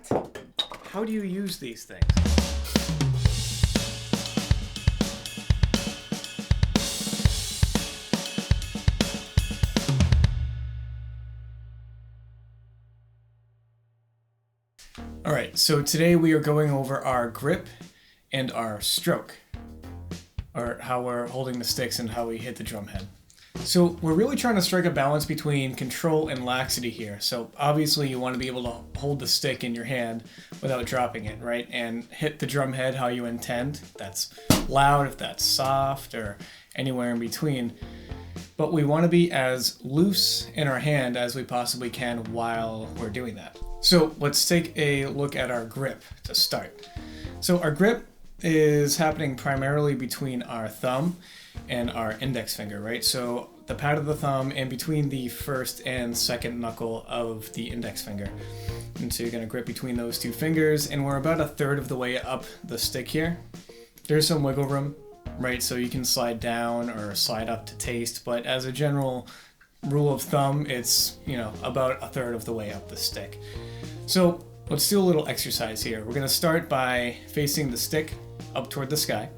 that? How do you use these things? Alright, so today we are going over our grip and our stroke, or how we're holding the sticks and how we hit the drum head. So we're really trying to strike a balance between control and laxity here. So obviously you want to be able to hold the stick in your hand without dropping it, right? And hit the drum head how you intend. If that's loud, if that's soft, or anywhere in between. But we want to be as loose in our hand as we possibly can while we're doing that. So let's take a look at our grip to start. So our grip is happening primarily between our thumb and our index finger, right? So the pad of the thumb and between the first and second knuckle of the index finger. And so you're going to grip between those two fingers, and we're about a third of the way up the stick here. There's some wiggle room, right? So you can slide down or slide up to taste, but as a general rule of thumb, it's, about a third of the way up the stick. So let's do a little exercise here. We're going to start by facing the stick up toward the sky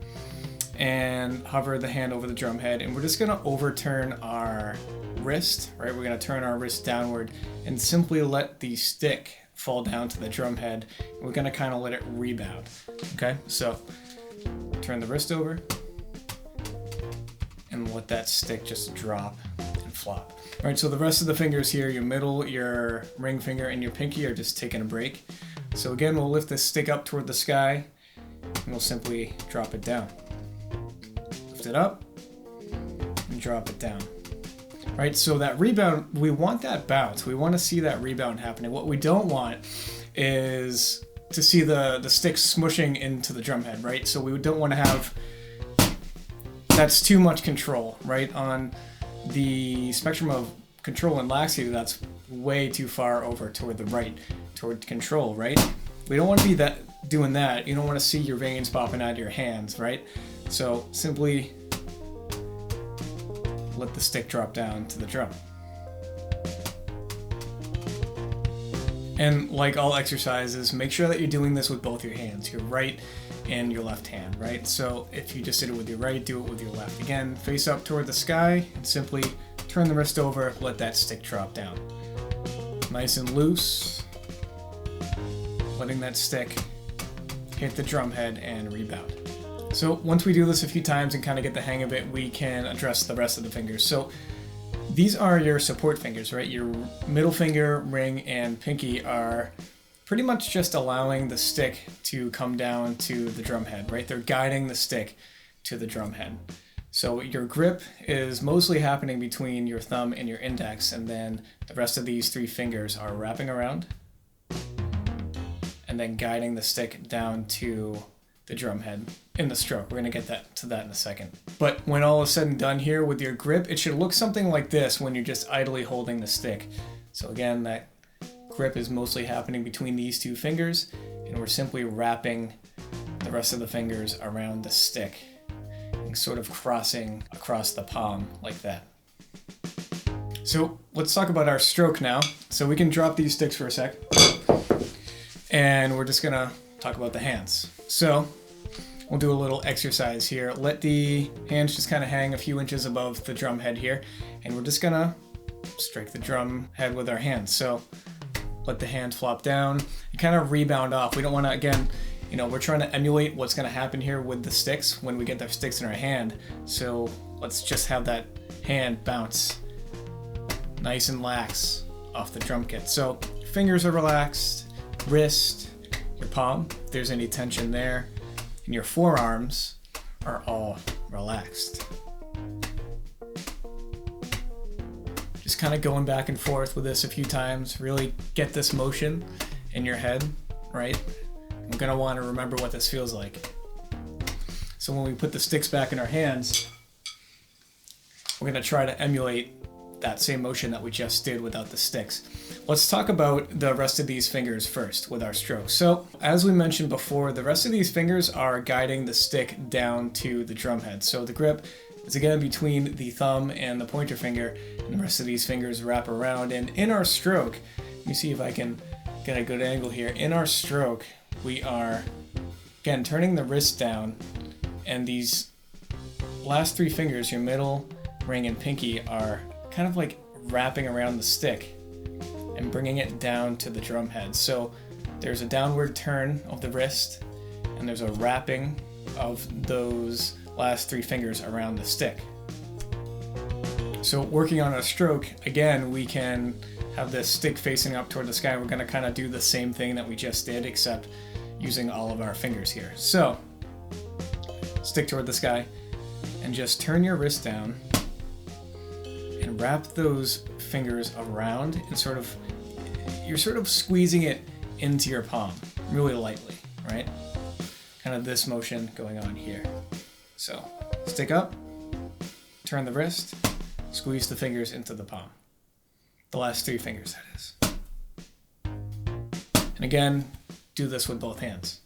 and hover the hand over the drum head, and we're just going to overturn our wrist, right? We're going to turn our wrist downward and simply let the stick fall down to the drum head. We're going to kind of let it rebound. Okay, so turn the wrist over and let that stick just drop and flop. All right, so the rest of the fingers here, your middle, your ring finger, and your pinky are just taking a break. So again, we'll lift this stick up toward the sky and we'll simply drop it down. Lift it up and drop it down. All right, so that rebound, we want that bounce. We want to see that rebound happening. What we don't want is to see the stick smushing into the drum head, right? So we don't want to have, that's too much control, right? On the spectrum of control and laxity, that's way too far over toward the right, toward control, right? We don't want to be doing that. You don't want to see your veins popping out of your hands, right? So simply let the stick drop down to the drum. And like all exercises, make sure that you're doing this with both your hands, your right and your left hand, right? So if you just did it with your right, do it with your left. Again, face up toward the sky and simply turn the wrist over, let that stick drop down. Nice and loose, letting that stick hit the drum head and rebound. So once we do this a few times and kind of get the hang of it, we can address the rest of the fingers. So these are your support fingers, right? Your middle finger, ring, and pinky are pretty much just allowing the stick to come down to the drum head, right? They're guiding the stick to the drum head. So your grip is mostly happening between your thumb and your index, and then the rest of these three fingers are wrapping around and then guiding the stick down to the drum head in the stroke. We're going to get to that in a second. But when all is said and done here with your grip, it should look something like this when you're just idly holding the stick. So again, that grip is mostly happening between these two fingers, and we're simply wrapping the rest of the fingers around the stick and sort of crossing across the palm like that. So let's talk about our stroke now. So we can drop these sticks for a sec, and we're just gonna talk about the hands. So we'll do a little exercise here. Let the hands just kind of hang a few inches above the drum head here, and we're just gonna strike the drum head with our hands. So let the hand flop down and kind of rebound off. We don't want to, again, we're trying to emulate what's going to happen here with the sticks when we get the sticks in our hand. So let's just have that hand bounce nice and lax off the drum kit. So fingers are relaxed, wrist, your palm, if there's any tension there, and your forearms are all relaxed. Just kind of going back and forth with this a few times. Really get this motion in your head, right? I'm going to want to remember what this feels like. So when we put the sticks back in our hands, we're going to try to emulate that same motion that we just did without the sticks. Let's talk about the rest of these fingers first with our strokes. So as we mentioned before, the rest of these fingers are guiding the stick down to the drum head. So the grip is again between the thumb and the pointer finger, and the rest of these fingers wrap around. And in our stroke, let me see if I can get a good angle here. In our stroke, we are, again, turning the wrist down, and these last three fingers, your middle, ring, and pinky, are kind of like wrapping around the stick and bringing it down to the drum head. So there's a downward turn of the wrist, and there's a wrapping of those last three fingers around the stick. So working on a stroke, again, we can have this stick facing up toward the sky. We're going to kind of do the same thing that we just did, except using all of our fingers here. So stick toward the sky and just turn your wrist down and wrap those fingers around, and you're sort of squeezing it into your palm really lightly, right? Kind of this motion going on here. So stick up, turn the wrist, squeeze the fingers into the palm. The last three fingers, that is. And again, do this with both hands.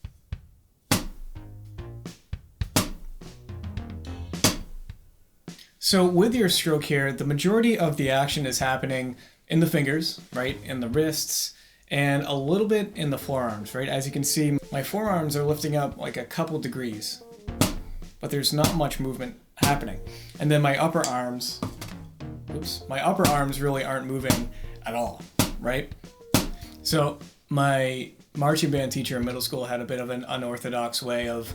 So with your stroke here, the majority of the action is happening in the fingers, right? In the wrists, and a little bit in the forearms, right? As you can see, my forearms are lifting up like a couple degrees, but there's not much movement happening. And then my upper arms really aren't moving at all, right? So my marching band teacher in middle school had a bit of an unorthodox way of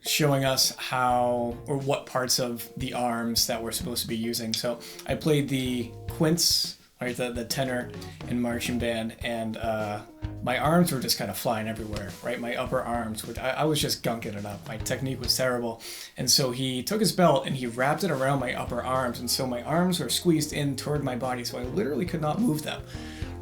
showing us how, or what parts of the arms that we're supposed to be using. So I played the quints, right, the tenor in marching band, and my arms were just kind of flying everywhere, right? My upper arms, I was just gunking it up. My technique was terrible. And so he took his belt and he wrapped it around my upper arms. And so my arms were squeezed in toward my body. So I literally could not move them,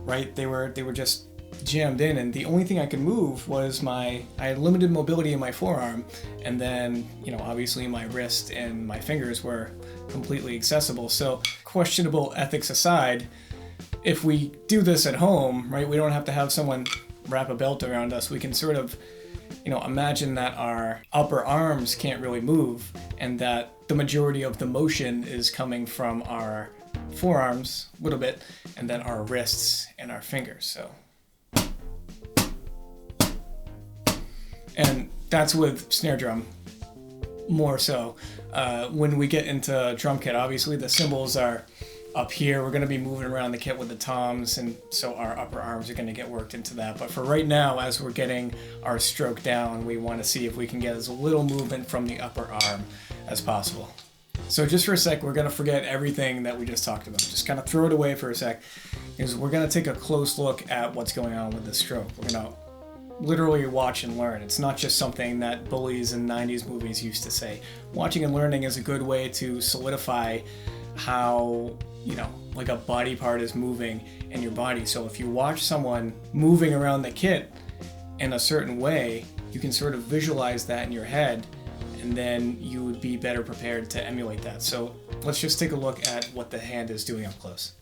right? They were just jammed in. And the only thing I could move was I had limited mobility in my forearm. And then, obviously my wrist and my fingers were completely accessible. So questionable ethics aside, if we do this at home, right, we don't have to have someone wrap a belt around us. We can sort of, imagine that our upper arms can't really move, and that the majority of the motion is coming from our forearms a little bit, and then our wrists and our fingers. So, and that's with snare drum more so. When we get into drum kit, obviously the cymbals are up here. We're going to be moving around the kit with the toms, and so our upper arms are going to get worked into that. But for right now, as we're getting our stroke down, we want to see if we can get as little movement from the upper arm as possible. So just for a sec, we're going to forget everything that we just talked about. Just kind of throw it away for a sec, because we're going to take a close look at what's going on with the stroke. We're going to literally watch and learn. It's not just something that bullies in 90s movies used to say. Watching and learning is a good way to solidify how, like a body part is moving in your body. So if you watch someone moving around the kit in a certain way, you can sort of visualize that in your head, and then you would be better prepared to emulate that. So let's just take a look at what the hand is doing up close.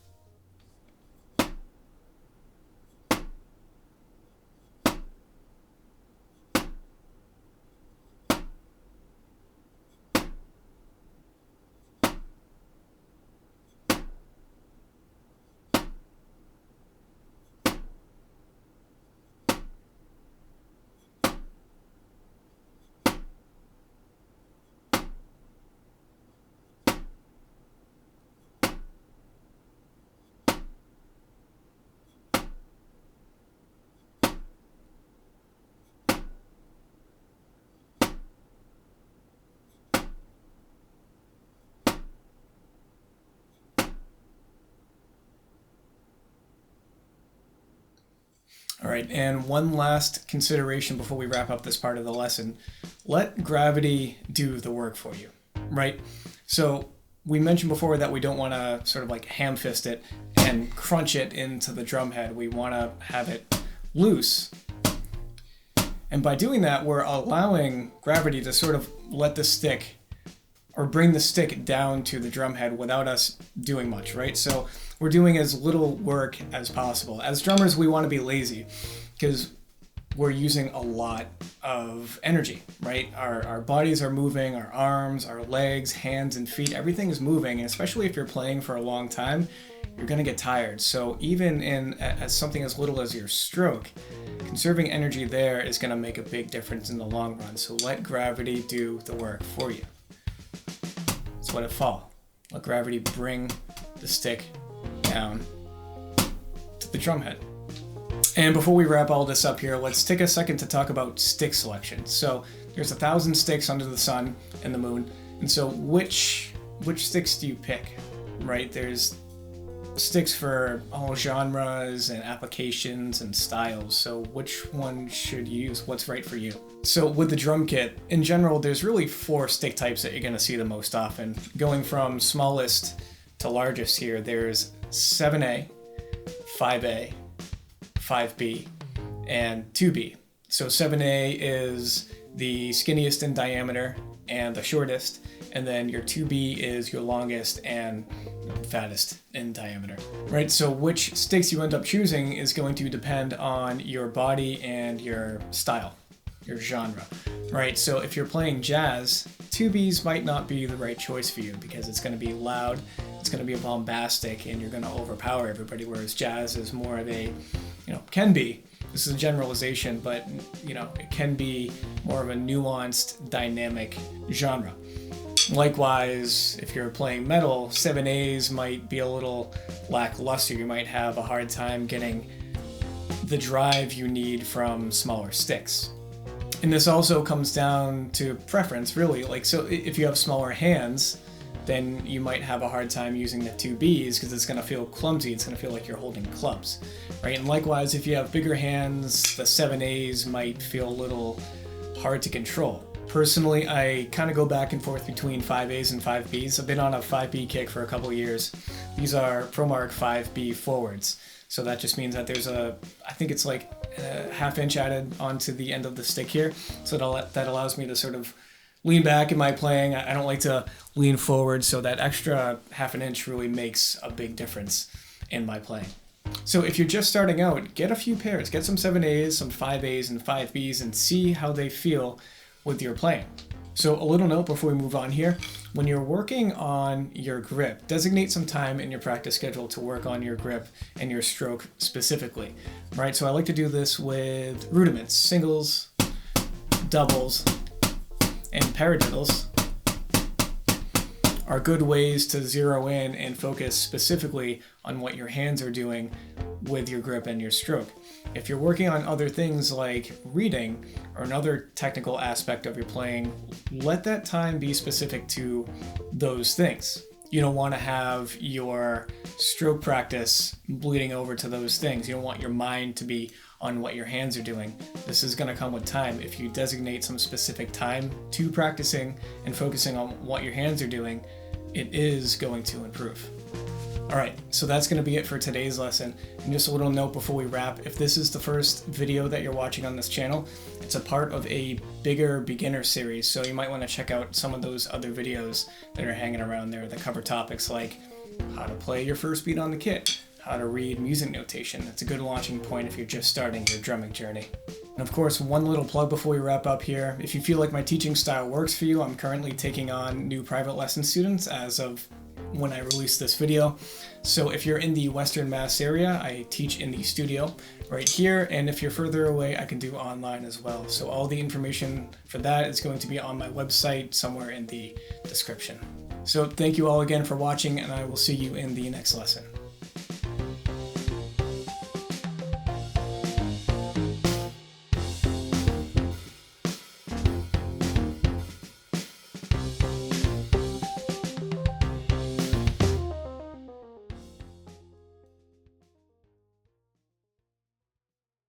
All right, and one last consideration before we wrap up this part of the lesson. Let gravity do the work for you, right? So we mentioned before that we don't want to sort of like ham fist it and crunch it into the drum head. We want to have it loose. And by doing that, we're allowing gravity to sort of let the stick, or bring the stick down to the drum head without us doing much, right? So we're doing as little work as possible. As drummers, we want to be lazy because we're using a lot of energy, right? Our bodies are moving, our arms, our legs, hands, and feet, everything is moving. And especially if you're playing for a long time, you're going to get tired. So even as something as little as your stroke, conserving energy there is going to make a big difference in the long run. So let gravity do the work for you. So let it fall. Let gravity bring the stick down to the drum head. And before we wrap all this up here, let's take a second to talk about stick selection. So there's 1,000 sticks under the sun and the moon. And so which sticks do you pick, right? There's sticks for all genres and applications and styles. So which one should you use? What's right for you? So with the drum kit, in general, there's really 4 stick types that you're going to see the most often. Going from smallest to largest here, there's 7A, 5A, 5B, and 2B. So 7A is the skinniest in diameter and the shortest, and then your 2B is your longest and fattest in diameter, right? So which sticks you end up choosing is going to depend on your body and your style, your genre, right? So if you're playing jazz, 2Bs might not be the right choice for you because it's going to be loud, it's going to be bombastic, and you're going to overpower everybody, whereas jazz is more of a, can be, this is a generalization, but it can be more of a nuanced, dynamic genre. Likewise, if you're playing metal, 7As might be a little lackluster. You might have a hard time getting the drive you need from smaller sticks. And this also comes down to preference, really. So if you have smaller hands, then you might have a hard time using the 2Bs because it's going to feel clumsy. It's going to feel like you're holding clubs, right? And likewise, if you have bigger hands, the 7As might feel a little hard to control. Personally, I kind of go back and forth between 5As and 5Bs. I've been on a 5B kick for a couple of years. These are ProMark 5B forwards. So that just means that there's I think it's like a ½ inch added onto the end of the stick here. So that allows me to sort of lean back in my playing. I don't like to lean forward, so that extra ½ an inch really makes a big difference in my playing. So if you're just starting out, get a few pairs. Get some 7As, some 5As, and 5Bs and see how they feel with your playing. So a little note before we move on here, when you're working on your grip, designate some time in your practice schedule to work on your grip and your stroke specifically, right? So I like to do this with rudiments, singles, doubles, and paradiddles are good ways to zero in and focus specifically on what your hands are doing with your grip and your stroke. If you're working on other things like reading or another technical aspect of your playing, let that time be specific to those things. You don't want to have your stroke practice bleeding over to those things. You don't want your mind to be on what your hands are doing. This is going to come with time. If you designate some specific time to practicing and focusing on what your hands are doing, it is going to improve. All right, so that's going to be it for today's lesson. And just a little note before we wrap, if this is the first video that you're watching on this channel, it's a part of a bigger beginner series, so you might want to check out some of those other videos that are hanging around there that cover topics like how to play your first beat on the kit, how to read music notation. It's a good launching point if you're just starting your drumming journey. And of course, one little plug before we wrap up here. If you feel like my teaching style works for you, I'm currently taking on new private lesson students as of when I release this video. So if you're in the Western Mass area, I teach in the studio right here, and if you're further away, I can do online as well. So all the information for that is going to be on my website somewhere in the description. So thank you all again for watching, and I will see you in the next lesson.